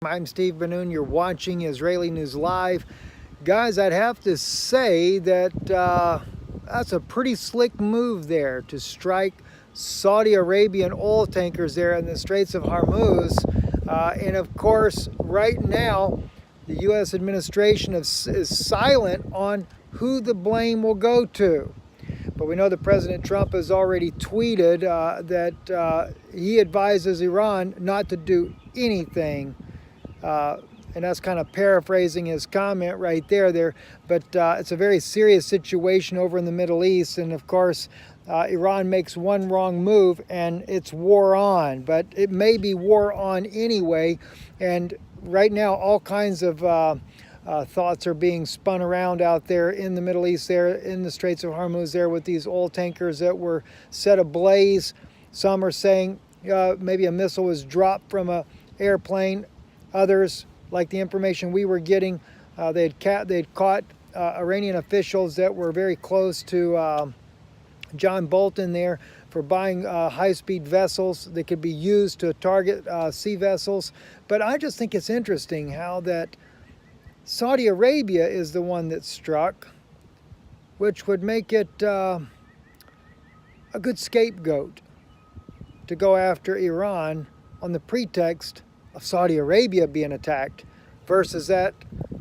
I'm Steve Ben-Nun. You're watching Israeli News Live. Guys, I'd have to say that that's a pretty slick move there to strike Saudi Arabian oil tankers there in the Straits of Hormuz. And of course, right now, the U.S. administration is silent on who the blame will go to. But we know that President Trump has already tweeted that he advises Iran not to do anything. And that's kind of paraphrasing his comment right there. But it's a very serious situation over in the Middle East. And of course, Iran makes one wrong move and it's war on. But it may be war on anyway. And right now, all kinds of thoughts are being spun around out there in the Middle East, there in the Straits of Hormuz, there with these oil tankers that were set ablaze. Some are saying maybe a missile was dropped from an airplane. Others, like the information we were getting, they'd caught Iranian officials that were very close to John Bolton there for buying high-speed vessels that could be used to target sea vessels. But I just think it's interesting how that Saudi Arabia is the one that struck, which would make it a good scapegoat to go after Iran on the pretext of Saudi Arabia being attacked versus that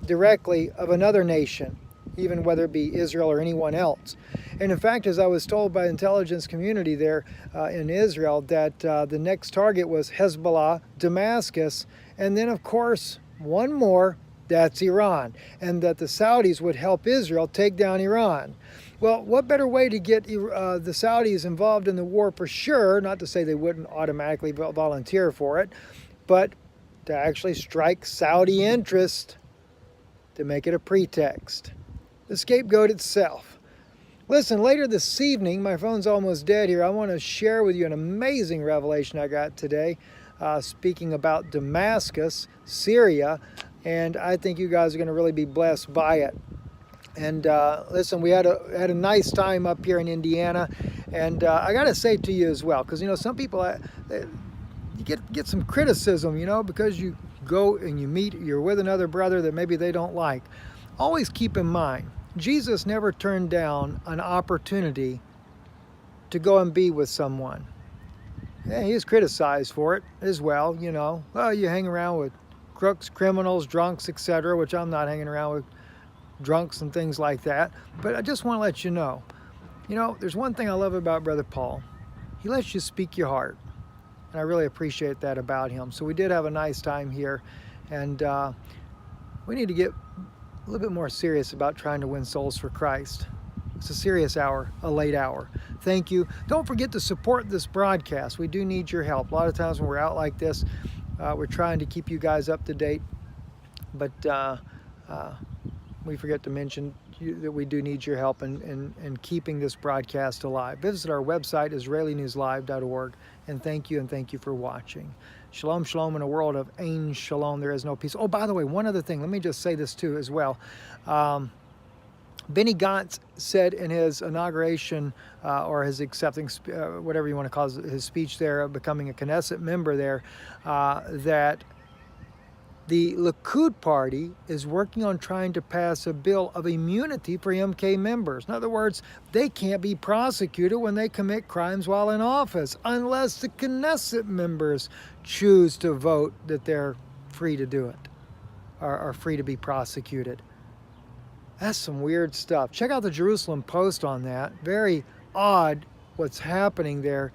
directly of another nation, even whether it be Israel or anyone else. And in fact, as I was told by the intelligence community there in Israel, that the next target was Hezbollah, Damascus, and then of course one more, that's Iran, and that the Saudis would help Israel take down Iran. Well, what better way to get the Saudis involved in the war for sure, not to say they wouldn't automatically volunteer for it, but to actually strike Saudi interest to make it a pretext. The scapegoat itself. Listen, later this evening, my phone's almost dead here, I want to share with you an amazing revelation I got today, speaking about Damascus, Syria, and I think you guys are going to really be blessed by it. And listen, we had a nice time up here in Indiana, and I got to say to you as well, because you know some people you get some criticism, you know, because you go and you're with another brother that maybe they don't like. Always keep in mind, Jesus never turned down an opportunity to go and be with someone. Yeah, he was criticized for it as well, you know. Well, you hang around with crooks, criminals, drunks, etc., which I'm not hanging around with drunks and things like that. But I just want to let you know, there's one thing I love about Brother Paul. He lets you speak your heart. And I really appreciate that about him. So we did have a nice time here. And we need to get a little bit more serious about trying to win souls for Christ. It's a serious hour, a late hour. Thank you. Don't forget to support this broadcast. We do need your help. A lot of times when we're out like this, we're trying to keep you guys up to date. But we forget to mention that we do need your help in keeping this broadcast alive. Visit our website, IsraeliNewsLive.org, and thank you for watching. Shalom, shalom. In a world of Ein Shalom, there is no peace. Oh, by the way, one other thing. Let me just say this too as well. Benny Gantz said in his inauguration or his accepting, whatever you want to call it, his speech there, becoming a Knesset member there, that the Likud party is working on trying to pass a bill of immunity for MK members. In other words, they can't be prosecuted when they commit crimes while in office unless the Knesset members choose to vote that they're free to do it, or are free to be prosecuted. That's some weird stuff. Check out the Jerusalem Post on that. Very odd what's happening there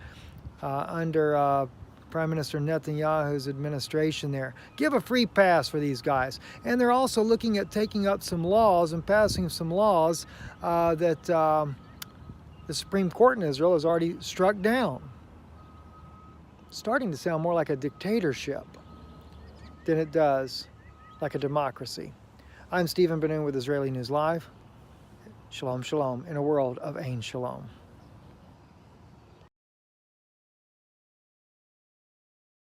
under Prime Minister Netanyahu's administration there. Give a free pass for these guys. And they're also looking at taking up some laws and passing some laws that the Supreme Court in Israel has already struck down. It's starting to sound more like a dictatorship than it does like a democracy. I'm Stephen Ben-Nun with Israeli News Live. Shalom, shalom, in a world of Ein Shalom.